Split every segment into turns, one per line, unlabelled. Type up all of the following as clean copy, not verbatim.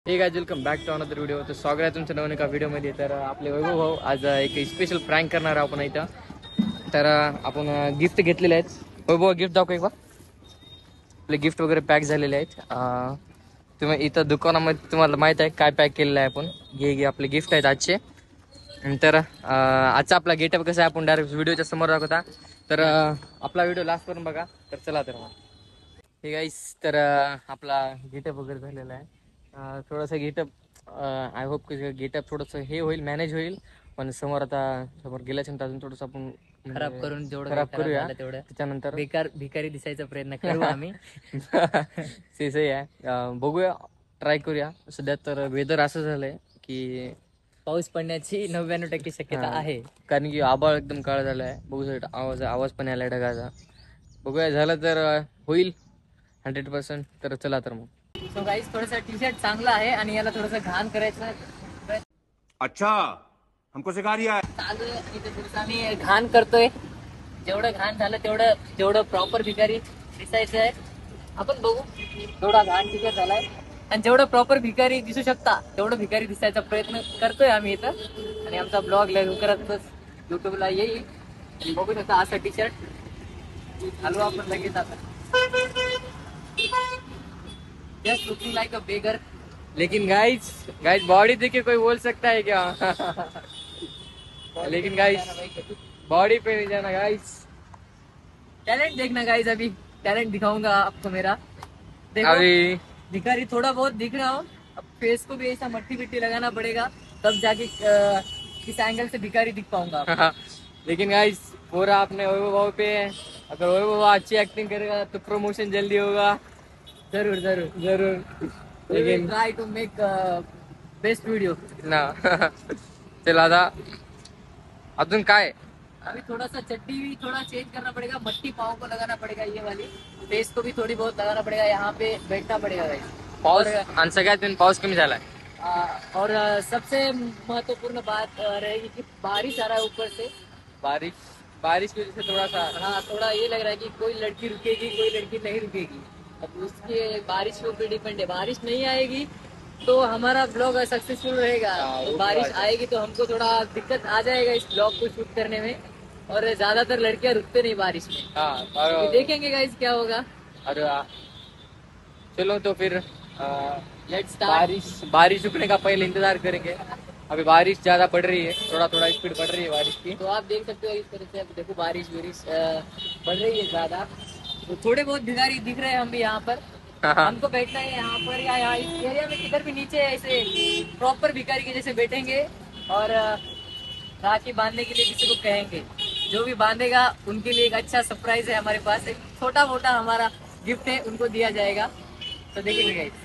हे guys welcome back to another video. तर स्वागत आहे तुमच्या नवीन एका व्हिडिओमध्ये. तर आपले वैभव भाऊ आज एक स्पेशल प्रँक करणार आहोत आपण इथं. तर आपण गिफ्ट घेतलेले आहेत. वैभव गिफ्ट दाखव एक बा. आपले गिफ्ट वगैरे पॅक झालेले आहेत. तुम्ही इथं दुकानामध्ये तुम्हाला माहित आहे काय पॅक केलेलं आहे आपण. हे आपले गिफ्ट आहेत आजचे. तर आजचा आपला गेटअप कसा आहे आपण डायरेक्ट व्हिडिओच्या समोर दाखवता. तर आपला व्हिडिओ लास्ट पर्यंत बघा. तर चला तर मग हे गाईस. तर आपला गेटअप वगैरे झालेला आहे. थोडंसं गेटअप आय होप की गेटअप थोडंसं हे होईल, मॅनेज होईल. पण समोर गेल्याच्या अजून थोडंसं आपण
खराब करून जेवढं
खराब करूया.
तेवढं
त्याच्यानंतर
भिकारी दिसायचा प्रयत्न करू आम्ही.
ते सही आहे. बघूया, ट्राय करूया. सध्या तर वेदर असं झालंय की
पाऊस पडण्याची 99% शक्यता आहे.
कारण की आभाळ एकदम काळा झालाय. बघू आवाज पण यायला ढगाचा. बघूया, झालं तर होईल 100%. तर चला तर मग.
सो गाईस, थोडंसं टी शर्ट चांगला आहे आणि याला थोडंसं घाण करायचं.
अच्छा, हमको सिखा रिया है.
थोडंसं आम्ही घाण करतोय. जेवढं घाण झालं तेवढं प्रॉपर भिकारी दिसायचं आहे. आपण बघू तेवढा घाण टी शर्ट झालाय आणि जेवढं प्रॉपर भिकारी दिसू शकता तेवढं भिकारी दिसायचा प्रयत्न करतोय आम्ही इथं. आणि आमचा ब्लॉग लवकरच युट्यूबला येईल. आणि बघू शकता असं टी शर्ट घालू आपण लगेच आता. जस्ट लुकिंग लाइक अ बेगर.
लेकिन गाइस बॉडी देखिए, कोई बोल सकता है क्या? लेकिन गाइस बॉडी पे नहीं जाना गाइस.
टैलेंट देखना गाइस, अभी टैलेंट दिखाऊंगा आपको मेरा. देखो
अभी
भिखारी थोड़ा बहुत दिख रहा हो. अब फेस को भी ऐसा मट्टी बिट्टी लगाना पड़ेगा, तब जाके इस एंगल से भिखारी दिख पाऊंगा.
लेकिन गाइस पूरा आपने वैभव भाव पे, अगर वैभव भाव अच्छी एक्टिंग करेगा तो प्रमोशन जल्दी होगा.
जरूर जरूर.
जरूर.
लेकिन try to make best video
ना. चला आता अजून काय.
अभी थोड़ा सा चड्डी भी थोड़ा चेंज करना पड़ेगा. मट्टी पाँव को लगाना पड़ेगा, ये वाली. फेस को भी थोड़ी बहुत लगाना पड़ेगा. यहाँ पे बैठना पड़ेगा गाइस.
पाऊस आणि सगळ्यात मेन पाऊस कमी झालाय.
और सबसे महत्वपूर्ण बात रहेगी कि बारिश आ रहा है ऊपर से.
बारिश की वजह से थोड़ा सा
हाँ, थोड़ा ये लग रहा है कि कोई लड़की रुकेगी, कोई लड़की नहीं रुकेगी. अब उसके बारिश के ऊपर डिपेंड है. बारिश नहीं आएगी तो हमारा ब्लॉग सक्सेसफुल रहेगा. तो बारिश आएगी तो हमको थोड़ा दिक्कत आ जाएगा इस ब्लॉग को शूट करने में. और ज्यादातर लड़कियां रुकते नहीं बारिश में.
हाँ,
देखेंगे गाइस क्या होगा.
अरे चलो तो फिर
लेट्स स्टार्ट.
बारिश रुकने का पहले इंतजार करेंगे. अभी बारिश ज्यादा पड़ रही है, थोड़ा स्पीड बढ़ रही है बारिश की.
तो आप देख सकते हो इस तरह से. देखो बारिश बढ़ रही है ज्यादा. तो थोड़े बहुत भिखारी दिख रहे हैं हम भी यहाँ पर. हमको बैठना है यहाँ पर या यहाँ इस एरिया में किधर भी नीचे ऐसे प्रॉपर भिखारी के जैसे बैठेंगे. और राखी बांधने के लिए किसी को कहेंगे. जो भी बांधेगा उनके लिए एक अच्छा सरप्राइज है हमारे पास. एक छोटा मोटा हमारा गिफ्ट है, उनको दिया जाएगा. तो देखेंगे गाइस.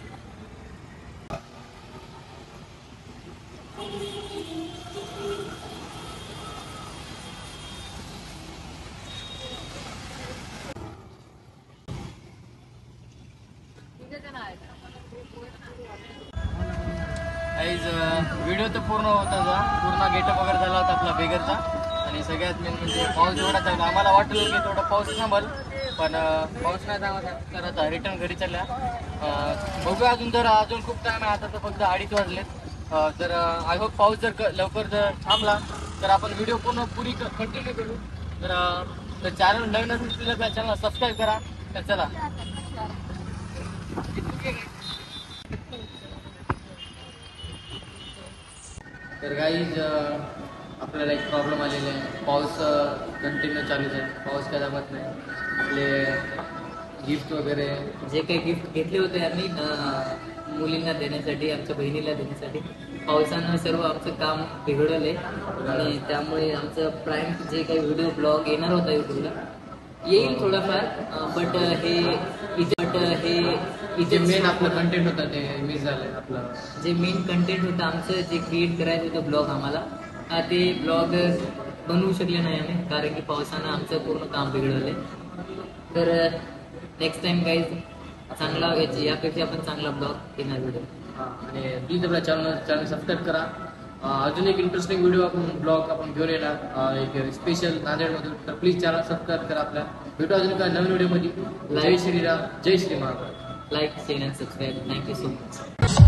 व्हिडिओ तर पूर्ण होता, पूर्ण गेटअप वगैरे झाला होता आपला बेगरचा. आणि सगळ्यात मेन म्हणजे पाऊस एवढा चांगला. आम्हाला वाटलं की थोडा पाऊस थांबल, पण पाऊस नाही थांबला. तर आता रिटर्न घरी चालल्या. बघूया अजून खूप टाइम आहे. आता तर फक्त 2:30 वाजलेत. तर आय होप पाऊस लवकर थांबला तर आपण व्हिडिओ पुरी कंटिन्यू करू. तर चॅनल नवीन असेल तर चॅनल सबस्क्राईब करा. तर चला. तर गाईज आपल्याला एक प्रॉब्लेम आलेला आहे. पाऊस कंटिन्यू चालूच आहे. पाऊस काय जमत नाही. आपले गिफ्ट वगैरे
जे काही गिफ्ट घेतले होते आम्ही मुलींना देण्यासाठी, आमच्या बहिणीला देण्यासाठी, पावसानं सर्व आमचं काम बिघडवलंय. आणि त्यामुळे आमचं प्राईम जे काही व्हिडिओ ब्लॉग येणार होता युट्यूबला येईल थोडंफार. बट हे
जे मेन आपलं कंटेंट होतं ते मिस झालंय. आपलं
जे मेन कंटेंट होतं आमचं, जे क्रिएट करायचं होतं ब्लॉग आम्हाला, ते ब्लॉग बनवू शकले नाही आम्ही. कारण की पावसानं आमचं पूर्ण काम बिघडवलंय. तर नेक्स्ट टाइम गाईज चांगला यापेक्षा आपण चांगला ब्लॉग येणार व्हिडिओ.
आणि प्लीज आपल्या चॅनल सबस्क्राईब करा. अजून एक इंटरेस्टिंग व्हिडिओ ब्लॉग आपण घेऊन येणार एक स्पेशल नांदेडमधून. तर प्लीज चॅनल सबस्क्राईब करा आपल्या. भेटू अजून एका नवीन व्हिडिओमध्ये. जय श्रीराम, जय Shri Mahakal.
Like, share and subscribe. Thank you so much.